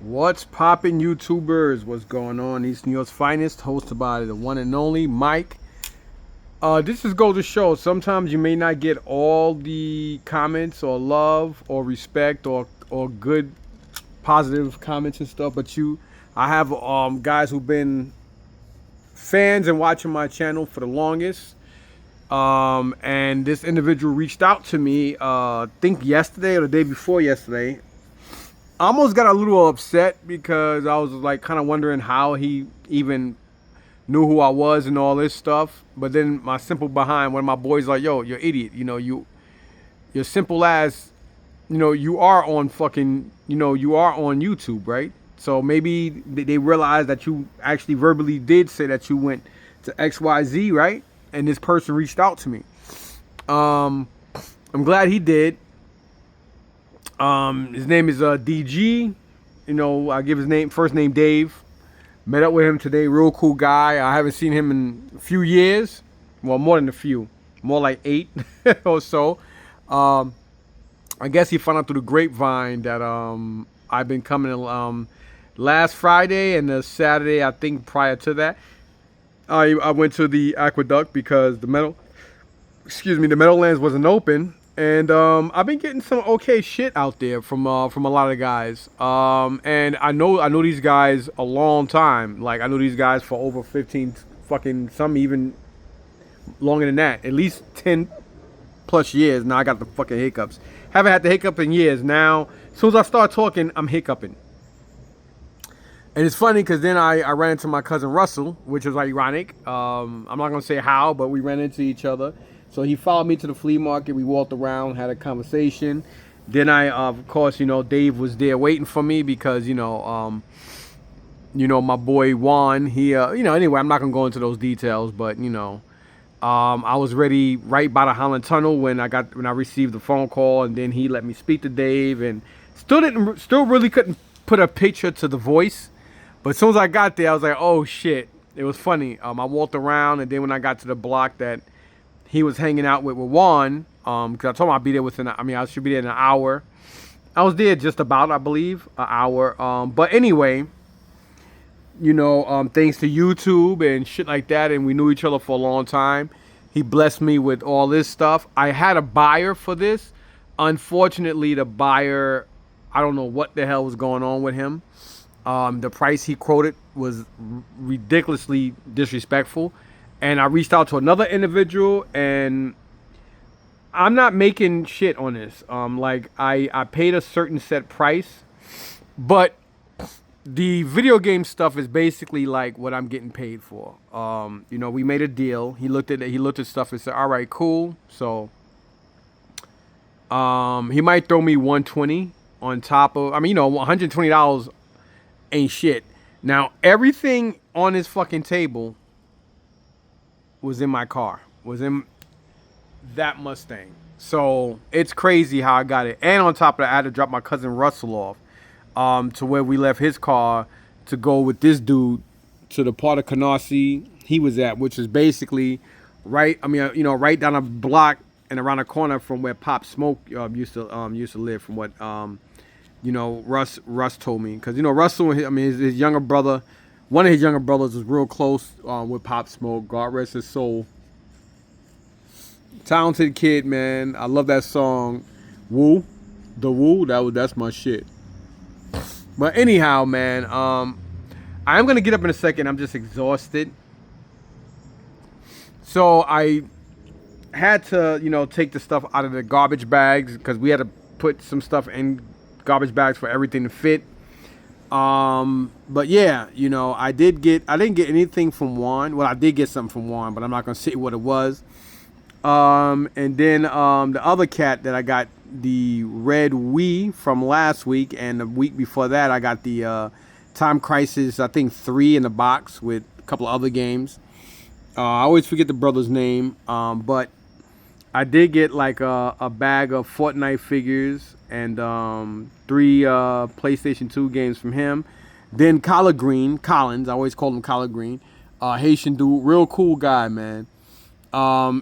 What's poppin', YouTubers? What's going on? East New York's finest, hosted by the one and only Mike. This is goes to show. Sometimes you may not get all the comments or love or respect or good positive comments and stuff, but I have guys who've been fans and watching my channel for the longest. And this individual reached out to me, I think yesterday or the day before yesterday. I almost got a little upset because I was like kind of wondering how he even knew who I was and all this stuff. But then my simple behind, one of my boys like, yo, you're an idiot. You're simple as, you are on fucking, you are on YouTube, right? So maybe they realized that you actually verbally did say that you went to XYZ, right? And this person reached out to me. Um, I'm glad he did. His name is DG. I give his first name Dave. Met up with him today. Real cool guy. I haven't seen him in a few years. Well, more than a few. More like 8 or so. I guess he found out through the grapevine that I've been coming last Friday and the Saturday, I think prior to that. I went to the aqueduct because the Meadowlands wasn't open. And I've been getting some okay shit out there from a lot of guys. And I know these guys a long time. Like I know these guys for over 15 fucking, some even longer than that. At least 10 plus years. Now I got the fucking hiccups. Haven't had the hiccup in years. Now as soon as I start talking, I'm hiccuping. And it's funny because then I ran into my cousin Russell, which is ironic. I'm not gonna say how, but we ran into each other. So he followed me to the flea market. We walked around, had a conversation. Then of course, Dave was there waiting for me because, my boy Juan. He, anyway, I'm not gonna go into those details, but I was ready right by the Holland Tunnel when I received the phone call, and then he let me speak to Dave, and still really couldn't put a picture to the voice. But as soon as I got there, I was like, oh shit. It was funny. I walked around, and then when I got to the block that he was hanging out with Juan, because I told him I'd be there I should be there in an hour. I was there just about, I believe, an hour. But anyway, thanks to YouTube and shit like that, and we knew each other for a long time. He blessed me with all this stuff. I had a buyer for this. Unfortunately, the buyer, I don't know what the hell was going on with him. The price he quoted was ridiculously disrespectful. And I reached out to another individual, and I'm not making shit on this. I paid a certain set price, but the video game stuff is basically like what I'm getting paid for. We made a deal. He looked at stuff and said, all right, cool. So he might throw me 120 on top of, $120 ain't shit. Now, everything on his fucking table was in my car, was in that Mustang. So it's crazy how I got it. And on top of that, I had to drop my cousin Russell off to where we left his car to go with this dude to the part of Canarsie he was at, which is basically right down a block and around the corner from where Pop Smoke used to live, from what Russ told me. Because Russell, his younger brother, one of his younger brothers was real close with Pop Smoke. God rest his soul. Talented kid, man. I love that song, Woo. The Woo. That's my shit. But anyhow, man, I am gonna get up in a second. I'm just exhausted. So I had to, take the stuff out of the garbage bags because we had to put some stuff in garbage bags for everything to fit. But yeah, I didn't get anything from Juan. Well, I did get something from Juan, but I'm not gonna say what it was. And then the other cat that I got, the red Wii from last week, and the week before that I got the Time Crisis, I think 3 in the box with a couple of other games. I always forget the brother's name, but I did get like a bag of Fortnite figures and 3 PlayStation 2 games from him. Then Collins, I always call him Collard Green, Haitian dude, real cool guy, man. I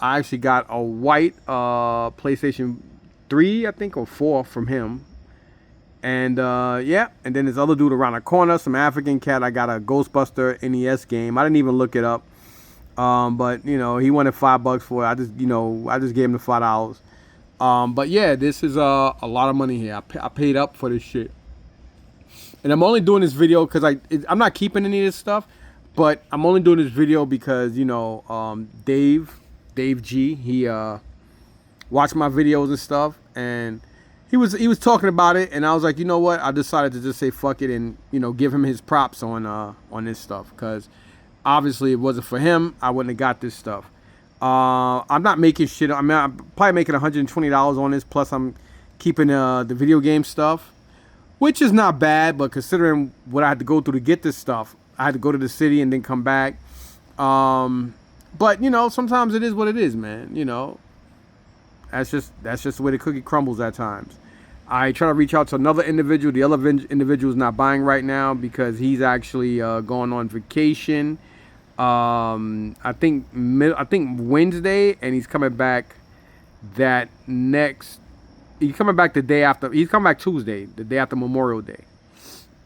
actually got a white PlayStation 3, I think, or 4 from him. And yeah, and then this other dude around the corner, some African cat. I got a Ghostbuster NES game. I didn't even look it up. But you know, he wanted $5 for it. I just gave him the $5. But yeah, this is a lot of money here. I paid up for this shit. And I'm only doing this video because I'm not keeping any of this stuff, but I'm only doing this video because, you know, Dave G, he watched my videos and stuff, and he was talking about it, and I was like, you know what? I decided to just say fuck it and, you know, give him his props on this stuff, because obviously it wasn't for him, I wouldn't have got this stuff. I'm not making shit. I mean, I'm probably making $120 on this, plus I'm keeping the video game stuff, which is not bad, but considering what I had to go through to get this stuff, I had to go to the city and then come back. But you know, sometimes it is what it is, man. You know, that's just the way the cookie crumbles at times. I try to reach out to another individual. The other individual is not buying right now because he's actually going on vacation. I think Wednesday, and he's coming back he's coming back the day after. He's coming back Tuesday, the day after Memorial Day,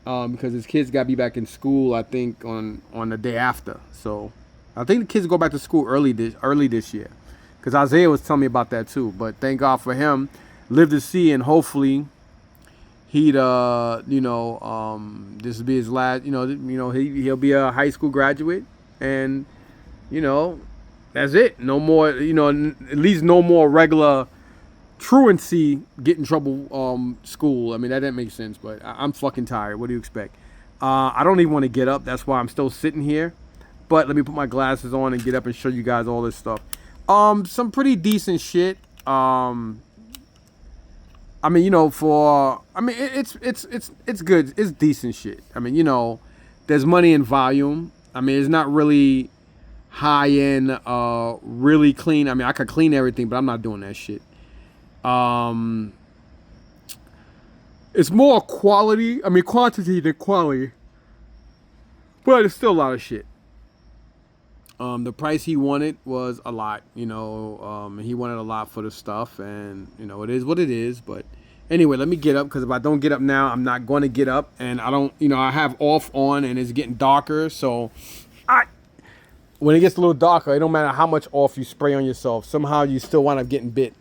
because his kids got to be back in school, I think, on the day after. So I think the kids go back to school early this year, because Isaiah was telling me about that too. But thank God for him, live to see, and hopefully he'd you know, this will be his last. You know he'll be a high school graduate, and you know, that's it. No more. You know, at least no more regular truancy, get in trouble school. I mean, that didn't make sense, but I'm fucking tired. What do you expect? I don't even want to get up. That's why I'm still sitting here. But let me put my glasses on and get up and show you guys all this stuff. Some pretty decent shit. I mean, you know, it's good. It's decent shit. I mean, you know, there's money in volume. I mean, it's not really high end, really clean. I mean, I could clean everything, but I'm not doing that shit. It's more quantity than quality, but it's still a lot of shit. The price he wanted was a lot, you know. He wanted a lot for the stuff, and you know, it is what it is. But anyway, let me get up, because if I don't get up now, I'm not going to get up, and I don't, you know, I have off on, and it's getting darker, so when it gets a little darker, it don't matter how much off you spray on yourself, somehow you still wind up getting bit.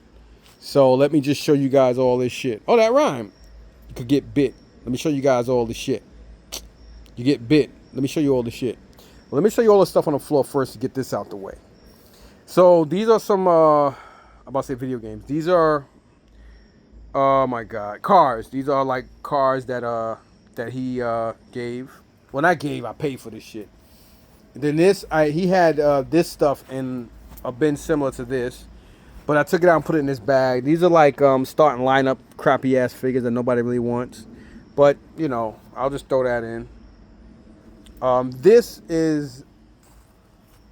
So let me just show you guys all this shit. Oh, that rhymed. You could get bit. Let me show you guys all the shit. You get bit. Let me show you all the shit. Well, let me show you all the stuff on the floor first to get this out the way. So these are some, I'm about to say video games. These are, oh my God, cars. These are like cars that he gave. Well, not gave, I paid for this shit. And then he had this stuff in a bin similar to this. But I took it out and put it in this bag. These are like starting lineup crappy ass figures that nobody really wants. But, you know, I'll just throw that in. This is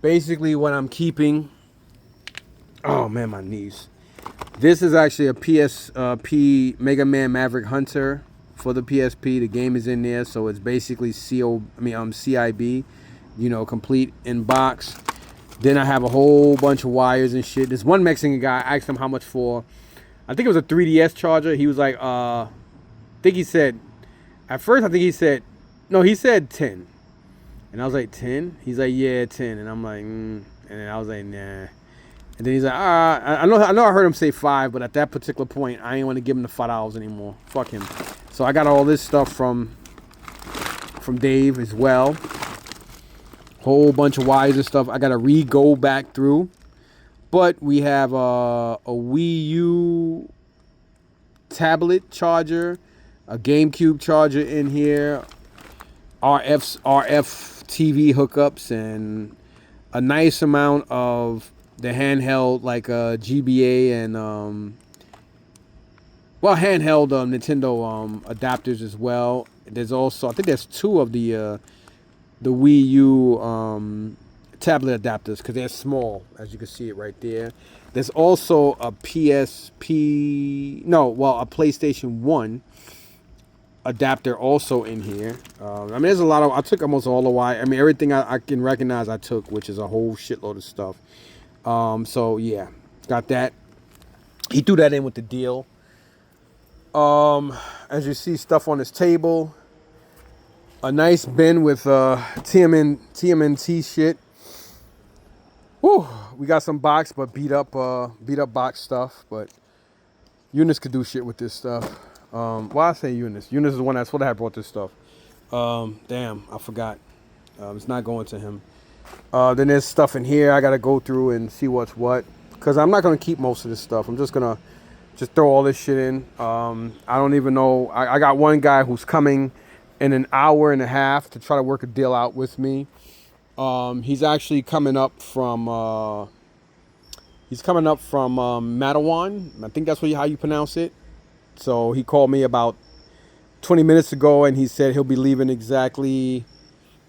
basically what I'm keeping. Oh man, my knees. This is actually a PSP Mega Man Maverick Hunter for the PSP. The game is in there, so it's basically CIB, you know, complete in box. Then I have a whole bunch of wires and shit. This one Mexican guy, I asked him how much for, I think it was a 3DS charger. He was like, I think he said, at first I think he said, no, he said 10. And I was like, 10? He's like, yeah, 10. And I'm like, And then I was like, nah. And then he's like, I know I heard him say 5, but at that particular point, I ain't want to give him the $5 anymore. Fuck him. So I got all this stuff from Dave as well. Whole bunch of wires and stuff I gotta go back through. But we have a Wii U tablet charger, a GameCube charger in here, RF TV hookups, and a nice amount of the handheld, like GBA and handheld Nintendo adapters as well. There's also, I think there's 2 of the Wii U tablet adapters, because they're small, as you can see it right there. There's also a PlayStation 1 adapter also in here. I mean, there's a lot of, I took almost all the wire. I mean, everything I can recognize I took, which is a whole shitload of stuff. So yeah, got that. He threw that in with the deal. As you see, stuff on this table. A nice bin with TMNT shit. Whew. We got some box, but beat up box stuff. But Eunice could do shit with this stuff. Why I say Eunice? Eunice is the one that's what I brought this stuff. Damn, I forgot. It's not going to him. Then there's stuff in here I gotta go through and see what's what. Cause I'm not gonna keep most of this stuff. I'm just gonna throw all this shit in. I don't even know. I got one guy who's coming in an hour and a half to try to work a deal out with me. He's actually coming up from Matawan. I think that's how you pronounce it. So he called me about 20 minutes ago and he said he'll be leaving exactly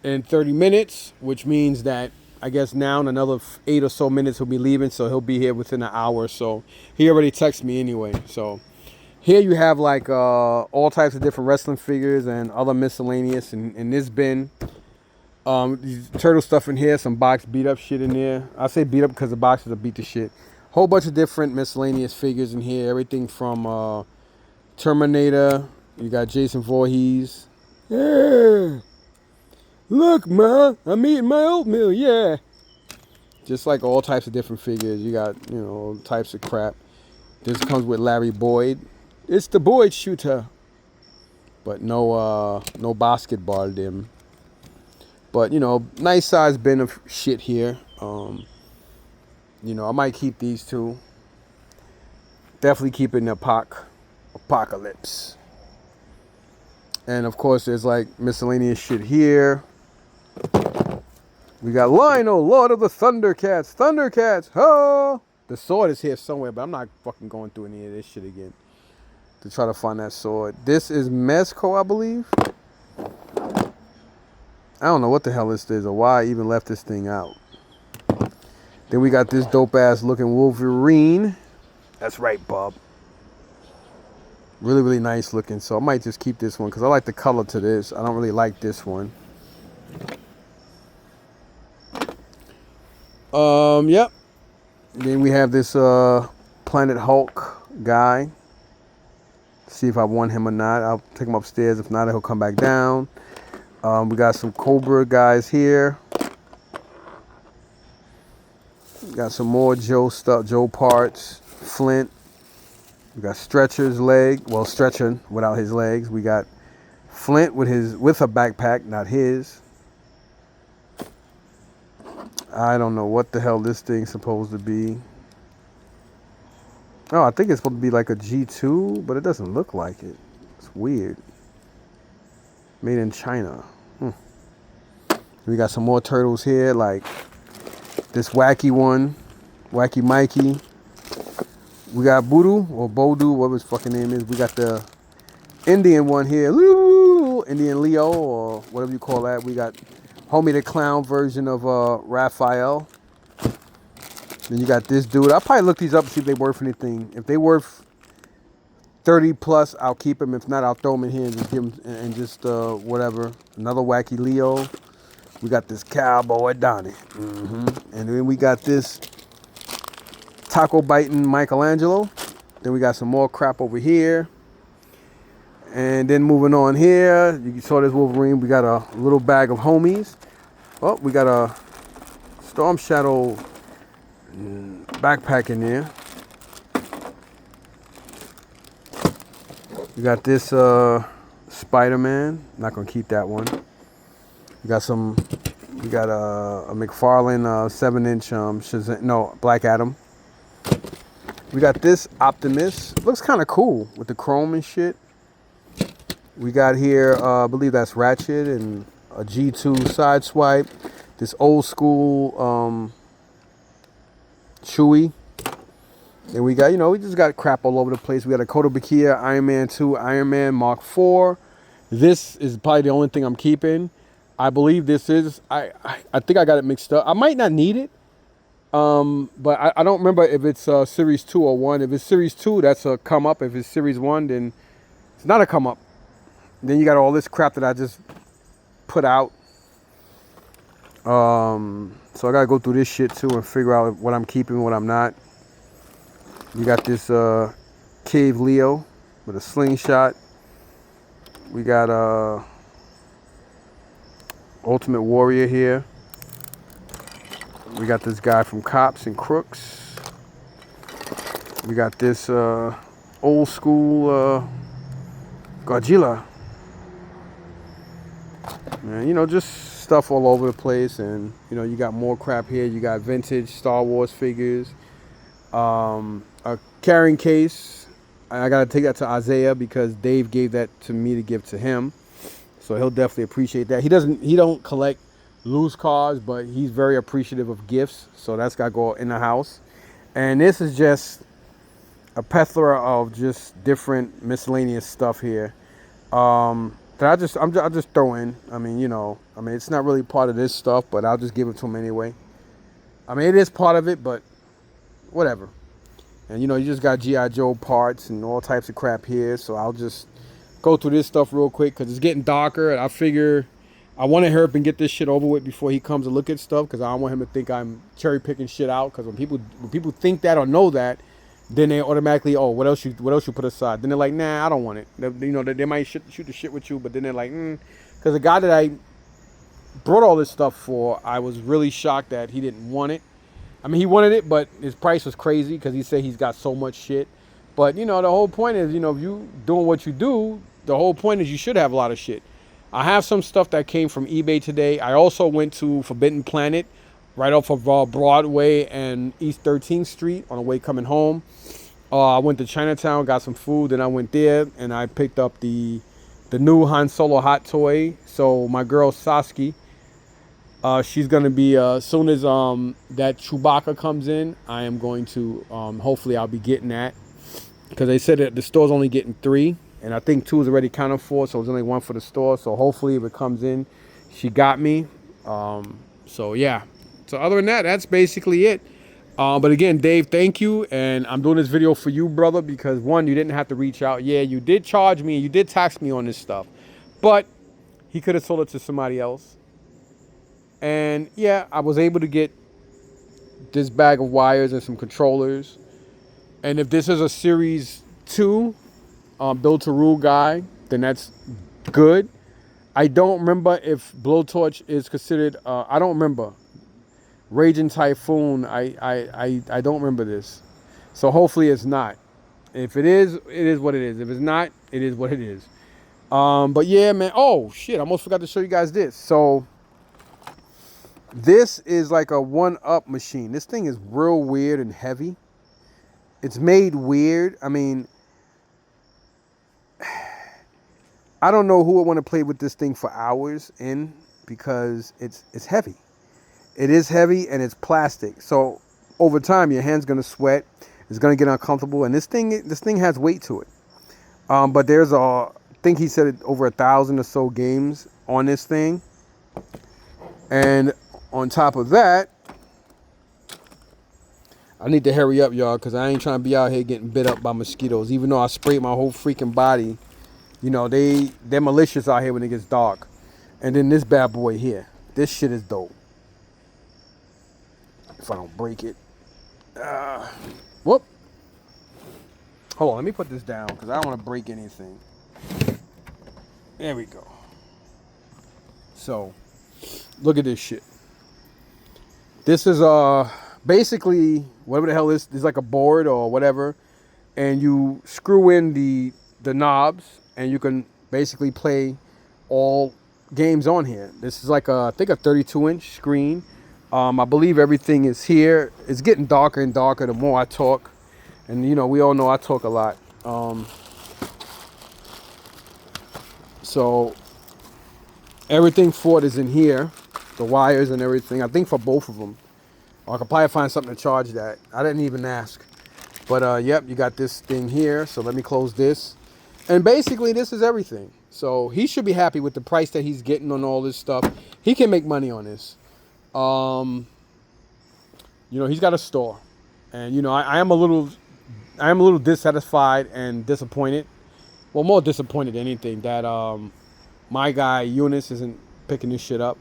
in 30 minutes, which means that I guess now in another 8 or so minutes he'll be leaving, so he'll be here within an hour or so. He already texted me anyway. So here you have like all types of different wrestling figures and other miscellaneous in this bin. These turtle stuff in here, some box beat up shit in there. I say beat up because the boxes are beat to shit. Whole bunch of different miscellaneous figures in here. Everything from Terminator. You got Jason Voorhees. Yeah. Look, Ma, I'm eating my oatmeal, yeah. Just like all types of different figures. You got, all types of crap. This comes with Larry Boyd. It's the Boyd shooter. But no basketball dim. But, nice size bin of shit here. I might keep these two. Definitely keeping the apocalypse. And of course there's like miscellaneous shit here. We got Lionel, Lord of the Thundercats. Thundercats, oh! The sword is here somewhere, but I'm not fucking going through any of this shit again to try to find that sword. This is Mezco, I believe. I don't know what the hell this is or why I even left this thing out. Then we got this dope ass looking Wolverine. That's right, Bob. Really, really nice looking. So I might just keep this one because I like the color to this. I don't really like this one. Yep. Then we have this Planet Hulk guy. See if I want him or not. I'll take him upstairs. If not, he'll come back down. We got some Cobra guys here. We got some more Joe stuff, Joe parts. Flint. We got Stretcher's leg. Well, Stretcher without his legs. We got Flint with a backpack, not his. I don't know what the hell this thing's supposed to be. Oh, I think it's supposed to be like a G2, but it doesn't look like it. It's weird. Made in China. We got some more turtles here, like this wacky one, Wacky Mikey. We got Voodoo or Bodu, whatever his fucking name is. We got the Indian one here, Indian Leo or whatever you call that. We got Homie the Clown version of Raphael. Then you got this dude. I'll probably look these up and see if they're worth anything. If they worth 30 plus, I'll keep them. If not, I'll throw them in here and just give them and just whatever. Another Wacky Leo. We got this Cowboy Donnie. And then we got this taco biting Michelangelo. Then we got some more crap over here. And then moving on here, you saw this Wolverine. We got a little bag of homies. Oh, we got a Storm Shadow backpack in there. We got this Spider-Man. Not gonna keep that one. We got a McFarlane 7-inch Black Adam. We got this Optimus. Looks kind of cool with the chrome and shit. We got here, I believe that's Ratchet and a G2 Sideswipe. This old school Chewie. And we got, we just got crap all over the place. We got a Kotobukiya, Iron Man 2, Iron Man Mark IV. This is probably the only thing I'm keeping. I believe this is, I think I got it mixed up. I might not need it. But I don't remember if it's Series 2 or 1. If it's Series 2, that's a come up. If it's Series 1, then it's not a come up. Then you got all this crap that I just put out. So I gotta go through this shit too and figure out what I'm keeping, what I'm not. You got this Cave Leo. with a slingshot. We got Ultimate Warrior here. We got this guy from Cops and Crooks. We got this old school Godzilla. And, you know, just stuff all over the place. And, you know, you got more crap here. You got vintage Star Wars figures. A carrying case. I got to take that to Isaiah because Dave gave that to me to give to him. So he'll definitely appreciate that. He don't collect loose cars, but he's very appreciative of gifts. So that's got to go in the house. And this is just a plethora of just different miscellaneous stuff here. That I'll just throw in. I mean, you know, it's not really part of this stuff, but I'll just give it to him anyway. I mean, it is part of it, but whatever. And, you know, you just got G.I. Joe parts and all types of crap here. So I'll just go through this stuff real quick because it's getting darker. And I figure I want to hurry up and get this shit over with before he comes to look at stuff because I don't want him to think I'm cherry picking shit out. Because when people think that or know that, then they automatically, oh, what else you put aside? Then they're like, nah, I don't want it. You know, they might shoot the shit with you, but then they're like, Because the guy that I brought all this stuff for, I was really shocked that he didn't want it. I mean, he wanted it, but his price was crazy because he said he's got so much shit. But, you know, the whole point is, you know, if you doing what you do, the whole point is you should have a lot of shit. I have some stuff that came from eBay today. I also went to Forbidden Planet right off of Broadway and East 13th Street on the way coming home. I went to Chinatown, got some food, then I went there and I picked up the new Han Solo hot toy. So my girl Saskia, she's gonna be as soon as that Chewbacca comes in, I am going to hopefully I'll be getting that because they said that the store's only getting 3, and I think 2 is already counted for, so there's only 1 for the store. So hopefully if it comes in, she got me. So yeah. So other than that, that's basically it. But again, Dave, thank you. And I'm doing this video for you, brother, because one, you didn't have to reach out. Yeah, you did charge me. You did tax me on this stuff. But he could have sold it to somebody else. And yeah, I was able to get this bag of wires and some controllers. And if this is a Series 2 Build to Rule guy, then that's good. I don't remember if Blowtorch is considered, I don't remember. Raging Typhoon, I don't remember this. So hopefully it's not. If it is what it is. If it's not, it is what it is. But yeah, man. Oh, shit. I almost forgot to show you guys this. So this is like a 1-up machine. This thing is real weird and heavy. It's made weird. I mean, I don't know who would want to play with this thing for hours in because it's heavy. It is heavy and it's plastic. So over time, your hand's gonna sweat. It's gonna get uncomfortable. And this thing has weight to it. But there's I think he said over 1,000 or so games on this thing. And on top of that, I need to hurry up, y'all, because I ain't trying to be out here getting bit up by mosquitoes. Even though I sprayed my whole freaking body, you know, they're malicious out here when it gets dark. And then this bad boy here, this shit is dope. If I don't break it. Whoop. Hold on, let me put this down because I don't want to break anything. There we go. So, look at this shit. This is basically whatever the hell this is, like a board or whatever, and you screw in the knobs and you can basically play all games on here. This is like I think a 32-inch screen. I believe everything is here. It's getting darker and darker the more I talk. And, you know, we all know I talk a lot. So, everything for it is in here. The wires and everything. I think for both of them. Or I could probably find something to charge that. I didn't even ask. But, yep, you got this thing here. So, let me close this. And basically, this is everything. So, he should be happy with the price that he's getting on all this stuff. He can make money on this. You know, he's got a store, and you know, I am a little dissatisfied and disappointed. Well, more disappointed than anything that my guy Eunice isn't picking this shit up.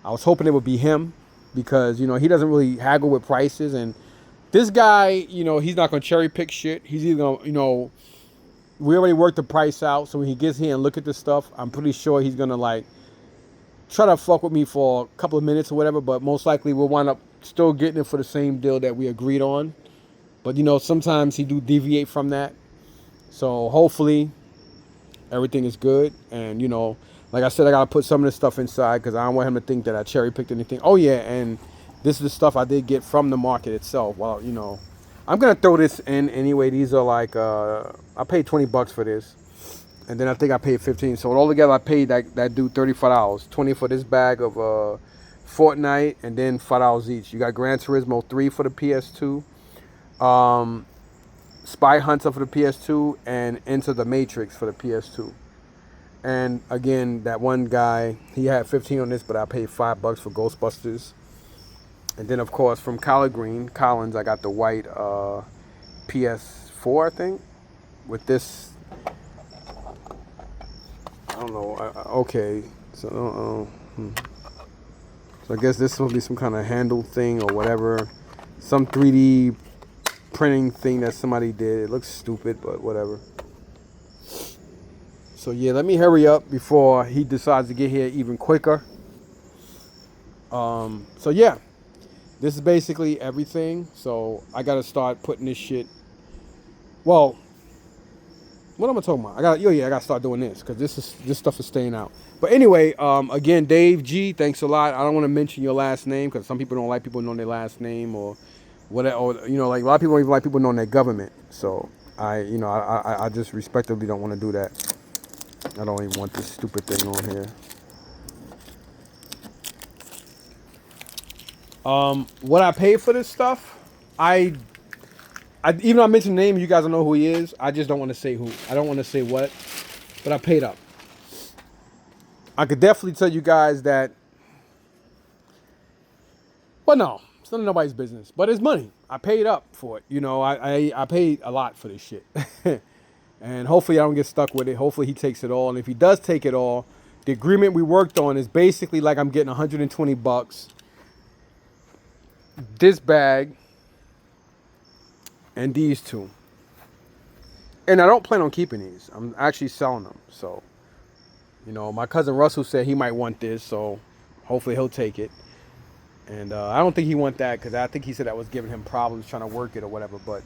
I was hoping it would be him because, you know, he doesn't really haggle with prices, and this guy, you know, he's not gonna cherry pick shit. He's either gonna, you know, we already worked the price out. So when he gets here and look at this stuff, I'm pretty sure he's gonna like try to fuck with me for a couple of minutes or whatever. But most likely we'll wind up still getting it for the same deal that we agreed on. But you know, sometimes he do deviate from that. So hopefully everything is good. And you know, like I said, I gotta put some of this stuff inside because I don't want him to think that I cherry picked anything. Oh yeah, and this is the stuff I did get from the market itself. Well, you know, I'm gonna throw this in anyway. These are like I paid $20 for this, and then I think I paid 15. So altogether, I paid that dude $35. 20 for this bag of Fortnite, and then $5 each. You got Gran Turismo 3 for the PS2. Spy Hunter for the PS2, and Into the Matrix for the PS2. And again, that one guy, he had 15 on this, but I paid $5 for Ghostbusters. And then of course from Collins, I got the white PS4, I think, with this. I don't know. Okay, so so I guess this will be some kind of handle thing or whatever, some 3D printing thing that somebody did. It looks stupid, but whatever. So yeah, let me hurry up before he decides to get here even quicker. So yeah, this is basically everything. So I gotta start putting this shit. Well, what am I talking about? I gotta start doing this because this stuff is staying out. But anyway, again, Dave G, thanks a lot. I don't want to mention your last name because some people don't like people knowing their last name or whatever. Or, you know, like a lot of people don't even like people knowing their government. So I just respectively don't want to do that. I don't even want this stupid thing on here. What I paid for this stuff, I even though I mentioned the name, you guys don't know who he is. I just don't want to say who. I don't want to say what, but I paid up. I could definitely tell you guys that. Well, no, it's none of nobody's business, but it's money. I paid up for it. You know, I paid a lot for this shit, and hopefully I don't get stuck with it. Hopefully he takes it all, and if he does take it all, the agreement we worked on is basically like I'm getting $120. This bag. And these two. And I don't plan on keeping these. I'm actually selling them. So, you know, my cousin Russell said he might want this. So, hopefully he'll take it. And I don't think he want that because I think he said that was giving him problems trying to work it or whatever. But,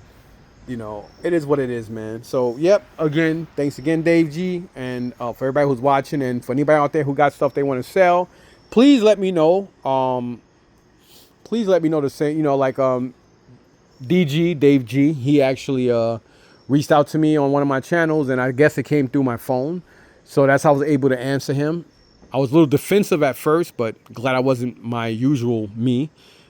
you know, it is what it is, man. So, yep. Again, thanks again, Dave G. And for everybody who's watching and for anybody out there who got stuff they want to sell, please let me know. Please let me know the same, you know, like Dave G, he actually reached out to me on one of my channels, and I guess it came through my phone. So that's how I was able to answer him. I was a little defensive at first, but glad I wasn't my usual me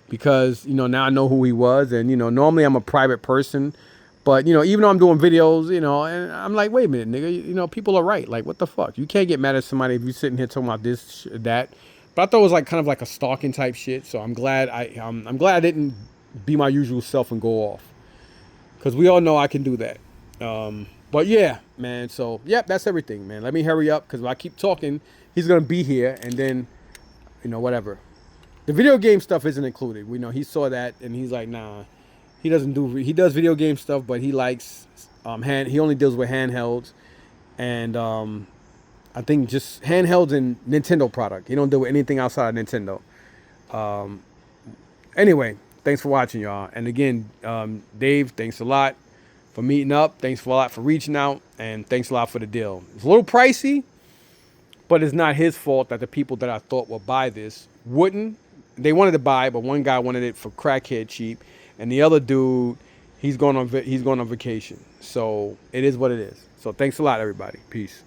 because, you know, now I know who he was. And, you know, normally I'm a private person, but, you know, even though I'm doing videos, you know, and I'm like, wait a minute, nigga, you know, people are right. Like, what the fuck? You can't get mad at somebody if you're sitting here talking about this, that. But I thought it was like kind of like a stalking type shit. So I'm glad I'm glad I didn't be my usual self and go off, because we all know I can do that. But yeah, man, so yep, that's everything, man. Let me hurry up because if I keep talking, he's gonna be here, and then, you know, whatever. The video game stuff isn't included. We know he saw that and he's like, nah, he does video game stuff, but he likes he only deals with handhelds, and I think just handhelds and Nintendo product. He don't deal with anything outside of Nintendo. Anyway, thanks for watching, y'all. And again, Dave, thanks a lot for meeting up. Thanks a lot for reaching out. And thanks a lot for the deal. It's a little pricey, but it's not his fault that the people that I thought would buy this wouldn't. They wanted to buy, but one guy wanted it for crackhead cheap. And the other dude, he's going on vacation. So it is what it is. So thanks a lot, everybody. Peace.